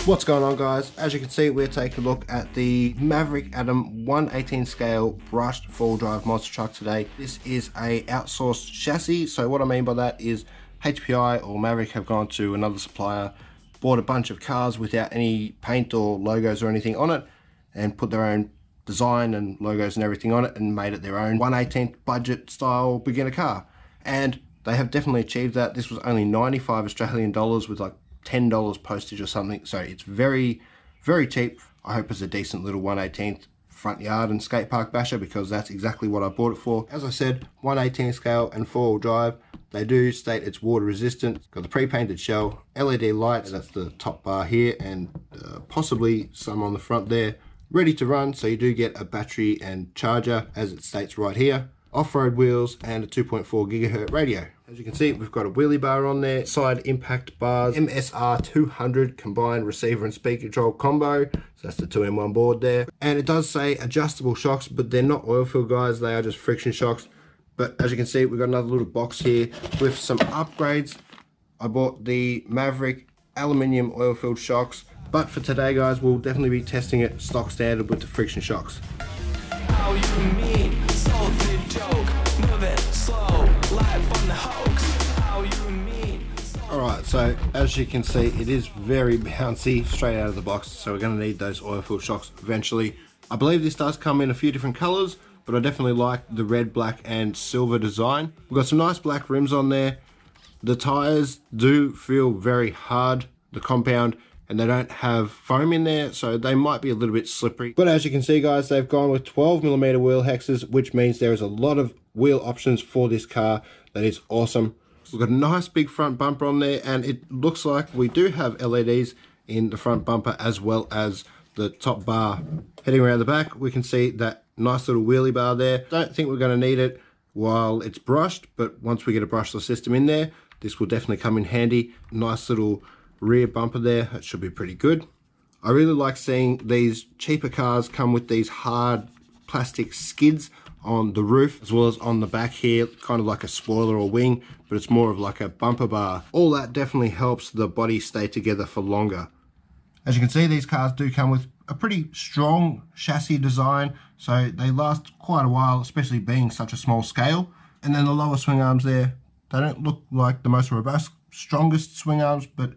What's going on, guys? As you can see, we're taking a look at the Maverick Atom 1/18 scale brushed four-wheel drive monster truck today. This is a outsourced chassis, so what I mean by that is HPI or Maverick have gone to another supplier, bought a bunch of cars without any paint or logos or anything on it, and put their own design and logos and everything on it and made it their own 1/18 budget style beginner car. And they have definitely achieved that. This was only 95 Australian dollars with like $10 postage or something, so it's very, very cheap. I hope it's a decent little 1/18 front yard and skate park basher, because that's exactly what I bought it for. As I said, 1/18 scale and four-wheel drive. They do state it's water resistant. It's got the pre-painted shell, LED lights, that's the top bar here, and possibly some on the front there, ready to run. So you do get a battery and charger, as it states right here. Off-road wheels and a 2.4 gigahertz radio. As you can see, we've got a wheelie bar on there, side impact bars, MSR 200 combined receiver and speed control combo. So that's the 2-in-1 board there. And it does say adjustable shocks, but they're not oil fill, guys. They are just friction shocks. But as you can see, we've got another little box here with some upgrades. I bought the Maverick Aluminium oil filled shocks. But for today, guys, we'll definitely be testing it stock standard with the friction shocks. How you mean? Salted joke, moving slow, live on the hoax. How you mean? Alright, so as you can see, it is very bouncy straight out of the box, so we're going to need those oil filled shocks eventually. I believe this does come in a few different colours, but I definitely like the red, black and silver design. We've got some nice black rims on there. The tyres do feel very hard, the compound, and they don't have foam in there, so they might be a little bit slippery. But as you can see, guys, they've gone with 12mm wheel hexes, which means there is a lot of wheel options for this car. That is awesome. We've got a nice big front bumper on there, and it looks like we do have LEDs in the front bumper as well as the top bar. Heading around the back, we can see that nice little wheelie bar there. Don't think we're going to need it while it's brushed, but once we get a brushless system in there, this will definitely come in handy. Nice little rear bumper there, that should be pretty good. I really like seeing these cheaper cars come with these hard plastic skids on the roof as well as on the back here, kind of like a spoiler or wing, but it's more of like a bumper bar. All that definitely helps the body stay together for longer. As you can see, these cars do come with a pretty strong chassis design, so they last quite a while, especially being such a small scale. And then the lower swing arms there, they don't look like the most robust, strongest swing arms, but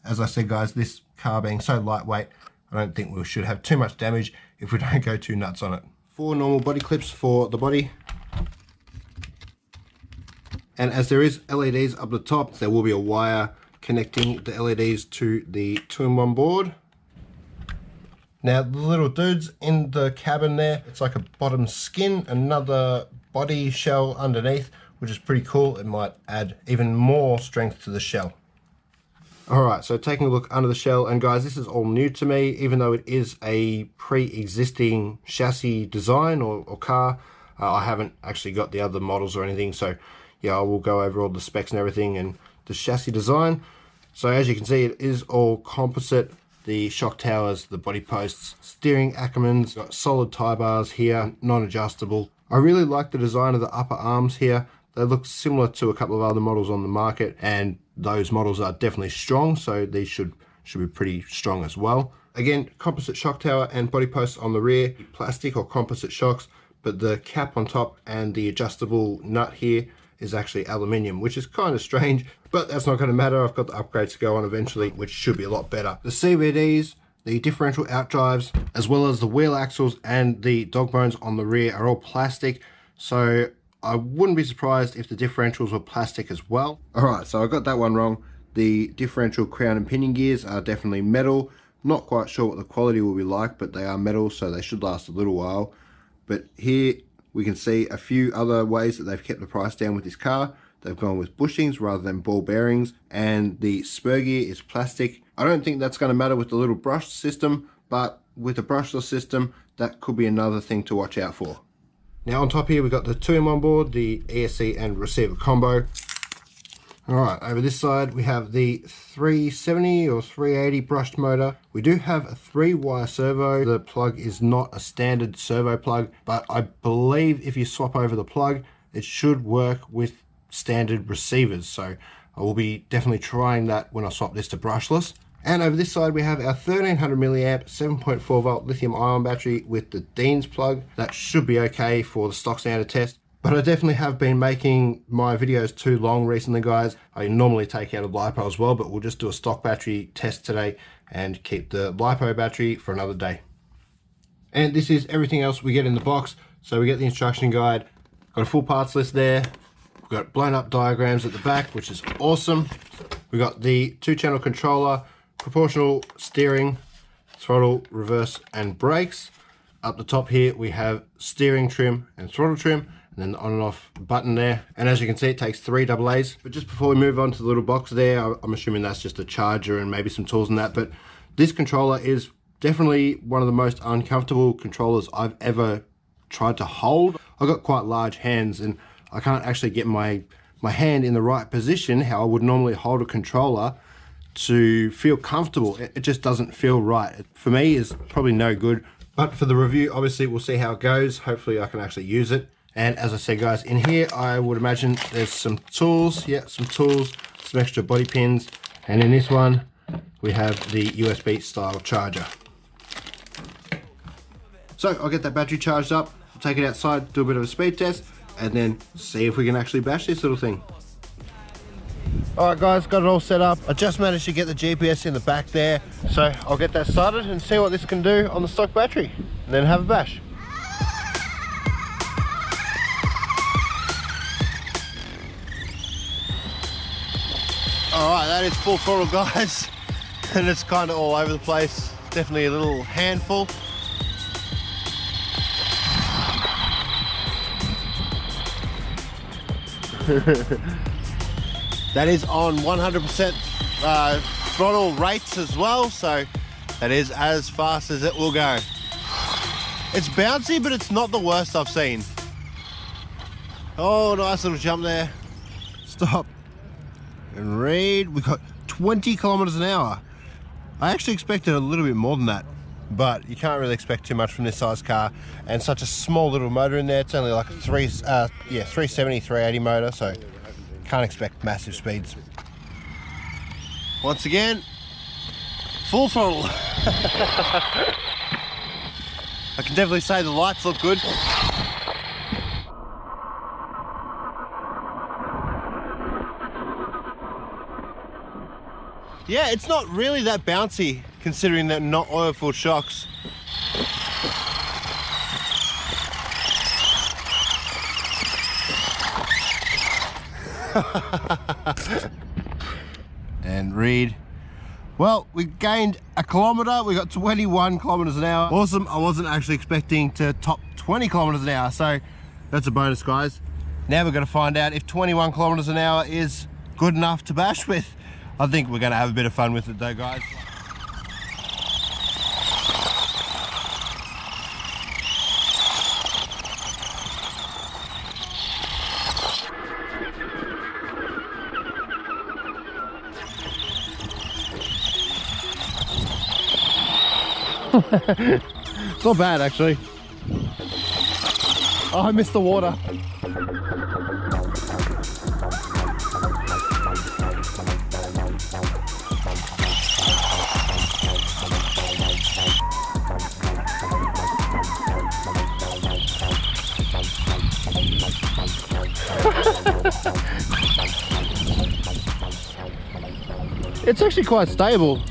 as I said, guys, this car being so lightweight, I don't think we should have too much damage if we don't go too nuts on it. 4 normal body clips for the body. And as there is LEDs up the top, there will be a wire connecting the LEDs to the 2-in-1 board. Now, the little dudes in the cabin there, it's like a bottom skin, another body shell underneath, which is pretty cool. It might add even more strength to the shell. Alright, so taking a look under the shell, and guys, this is all new to me, even though it is a pre-existing chassis design or car. I haven't actually got the other models or anything, so yeah, I will go over all the specs and everything and the chassis design. So as you can see, it is all composite. The shock towers, the body posts, steering Ackermans, got solid tie bars here, non-adjustable. I really like the design of the upper arms here. They look similar to a couple of other models on the market, and those models are definitely strong, so these should be pretty strong as well. Again, composite shock tower and body posts on the rear, plastic or composite shocks, but the cap on top and the adjustable nut here is actually aluminium, which is kind of strange, but that's not going to matter. I've got the upgrades to go on eventually, which should be a lot better. The CVDs, the differential outdrives, as well as the wheel axles and the dog bones on the rear are all plastic, so I wouldn't be surprised if the differentials were plastic as well. Alright, so I got that one wrong. The differential crown and pinion gears are definitely metal. Not quite sure what the quality will be like, but they are metal, so they should last a little while. But here we can see a few other ways that they've kept the price down with this car. They've gone with bushings rather than ball bearings, and the spur gear is plastic. I don't think that's going to matter with the little brush system, but with the brushless system, that could be another thing to watch out for. Now on top here, we've got the 2-in-1 board, the ESC and receiver combo. Alright, over this side we have the 370 or 380 brushed motor. We do have a 3-wire servo. The plug is not a standard servo plug, but I believe if you swap over the plug, it should work with standard receivers. So I will be definitely trying that when I swap this to brushless. And over this side we have our 1300 milliamp 7.4 volt lithium ion battery with the Dean's plug. That should be okay for the stock standard test. But I definitely have been making my videos too long recently, guys. I normally take out a LiPo as well, but we'll just do a stock battery test today and keep the LiPo battery for another day. And this is everything else we get in the box. So we get the instruction guide, got a full parts list there. We've got blown up diagrams at the back, which is awesome. We got the 2-channel controller, proportional steering, throttle, reverse, and brakes. Up the top here, we have steering trim and throttle trim, and then the on and off button there. And as you can see, it takes 3 AA's. But just before we move on to the little box there, I'm assuming that's just a charger and maybe some tools and that. But this controller is definitely one of the most uncomfortable controllers I've ever tried to hold. I've got quite large hands and I can't actually get my hand in the right position how I would normally hold a controller to feel comfortable. It just doesn't feel right. For me, it's probably no good. But for the review, obviously we'll see how it goes. Hopefully I can actually use it. And as I said, guys, in here I would imagine there's some tools. Yeah, some tools, some extra body pins. And in this one, we have the USB style charger. So I'll get that battery charged up, I'll take it outside, do a bit of a speed test, and then see if we can actually bash this little thing. Alright guys, got it all set up. I just managed to get the GPS in the back there, so I'll get that started and see what this can do on the stock battery, and then have a bash. Alright, that is full throttle, guys, and it's kind of all over the place. Definitely a little handful. That is on 100% throttle rates as well, so that is as fast as it will go. It's bouncy, but it's not the worst I've seen. Oh, nice little jump there. Stop and read. We got 20 kilometers an hour. I actually expected a little bit more than that, but you can't really expect too much from this size car and such a small little motor in there. It's only like a 370, 380 motor, so can't expect massive speeds. Once again, full throttle. I can definitely say the lights look good. Yeah, it's not really that bouncy considering that not oil-filled shocks. And read. Well, we gained a kilometer. We got 21 kilometers an hour. Awesome. I wasn't actually expecting to top 20 kilometers an hour, so that's a bonus, guys. Now we're going to find out if 21 kilometers an hour is good enough to bash with. I think we're going to have a bit of fun with it though, guys. It's not bad actually. Oh, I missed the water. It's actually quite stable.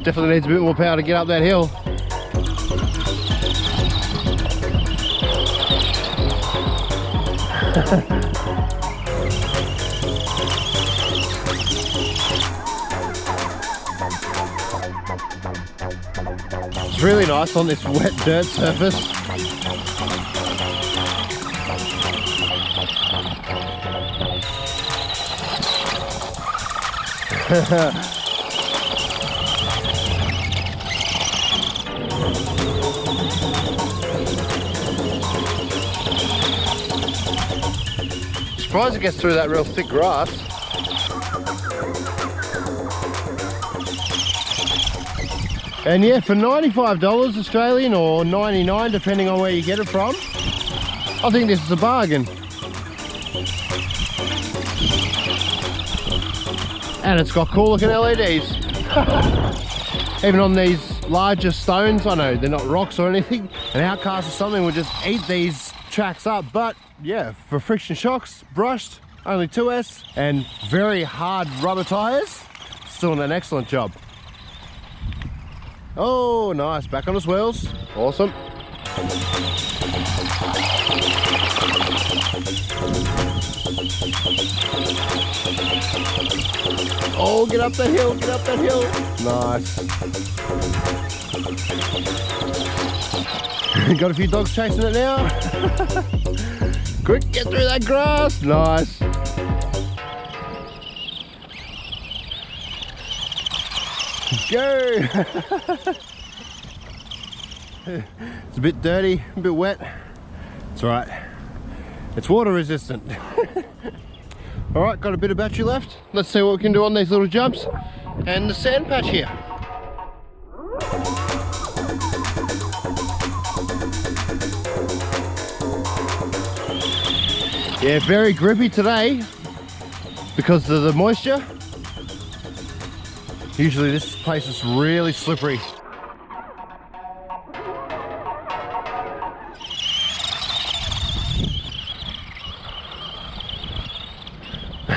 Definitely needs a bit more power to get up that hill. It's really nice on this wet dirt surface. Surprised it gets through that real thick grass. And yeah, for $95 Australian or $99 depending on where you get it from, I think this is a bargain. And it's got cool looking LEDs. Even on these larger stones, I know they're not rocks or anything, an outcast or something would just eat these tracks up, but yeah, for friction shocks, brushed, only 2S, and very hard rubber tires, still doing an excellent job. Oh, nice, back on his wheels, awesome. Oh, get up that hill, get up that hill. Nice. Got a few dogs chasing it now. Quick, get through that grass. Nice. Go. It's a bit dirty, a bit wet. It's all right. It's water resistant. All right, got a bit of battery left. Let's see what we can do on these little jumps and the sand patch here. Yeah, very grippy today because of the moisture. Usually this place is really slippery.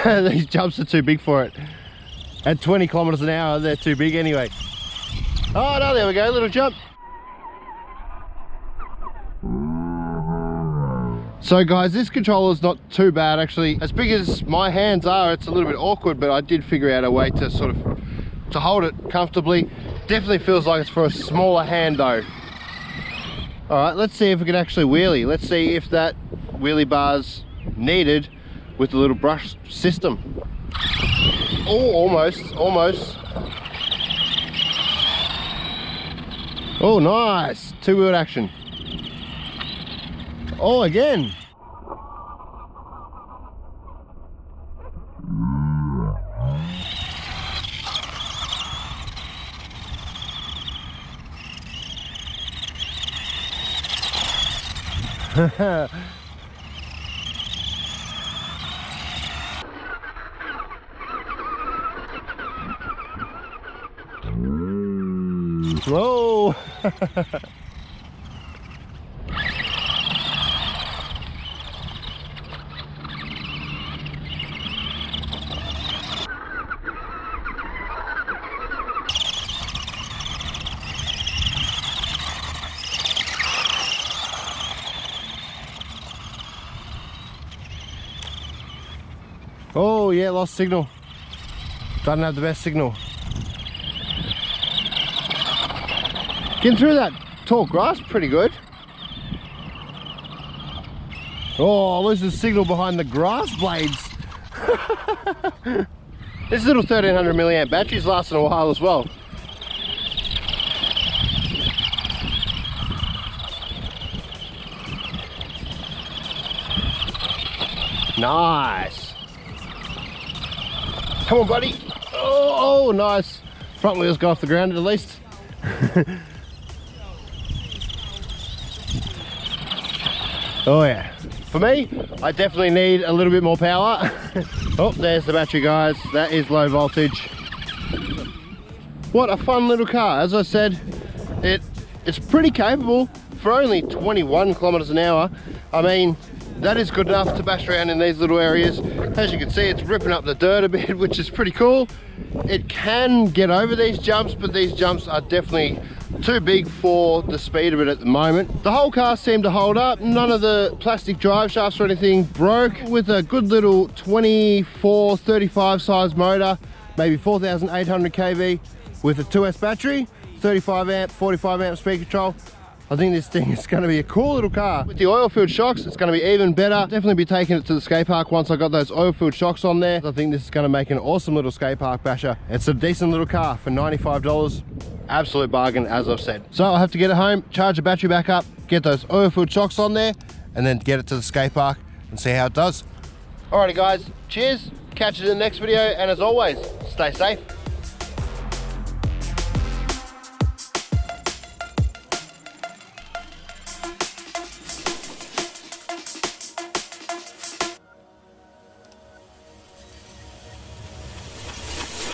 These jumps are too big for it. At 20 kilometers an hour, they're too big anyway. Oh no, there we go, little jump. So guys, this controller is not too bad actually. As big as my hands are, it's a little bit awkward, but I did figure out a way to sort of to hold it comfortably. Definitely feels like it's for a smaller hand though. All right, let's see if we can actually wheelie. Let's see if that wheelie bar's needed with the little brush system. Oh, almost, almost. Oh, nice. Two-wheeled action. Oh, again. Whoa! Oh yeah, lost signal. Doesn't have the best signal. Getting through that tall grass pretty good. Oh, there's the signal behind the grass blades. This little 1300 milliamp battery's lasting a while as well. Nice. Come on, buddy. Oh, nice. Front wheels go off the ground at least. Oh yeah. For me, I definitely need a little bit more power. Oh, there's the battery, guys. That is low voltage. What a fun little car. As I said, it's pretty capable for only 21 kilometers an hour. I mean, that is good enough to bash around in these little areas. As you can see, it's ripping up the dirt a bit, which is pretty cool. It can get over these jumps, but these jumps are definitely too big for the speed of it at the moment. The whole car seemed to hold up. None of the plastic drive shafts or anything broke. With a good little 24-35 size motor, maybe 4,800 kV with a 2S battery, 35 amp, 45 amp speed control. I think this thing is going to be a cool little car. With the oil-filled shocks, it's going to be even better. Definitely be taking it to the skate park once I got those oil-filled shocks on there. I think this is going to make an awesome little skate park basher. It's a decent little car for $95. Absolute bargain, as I've said. So I'll have to get it home, charge the battery back up, get those oil-filled shocks on there, and then get it to the skate park and see how it does. Alrighty guys, cheers. Catch you in the next video, and as always, stay safe.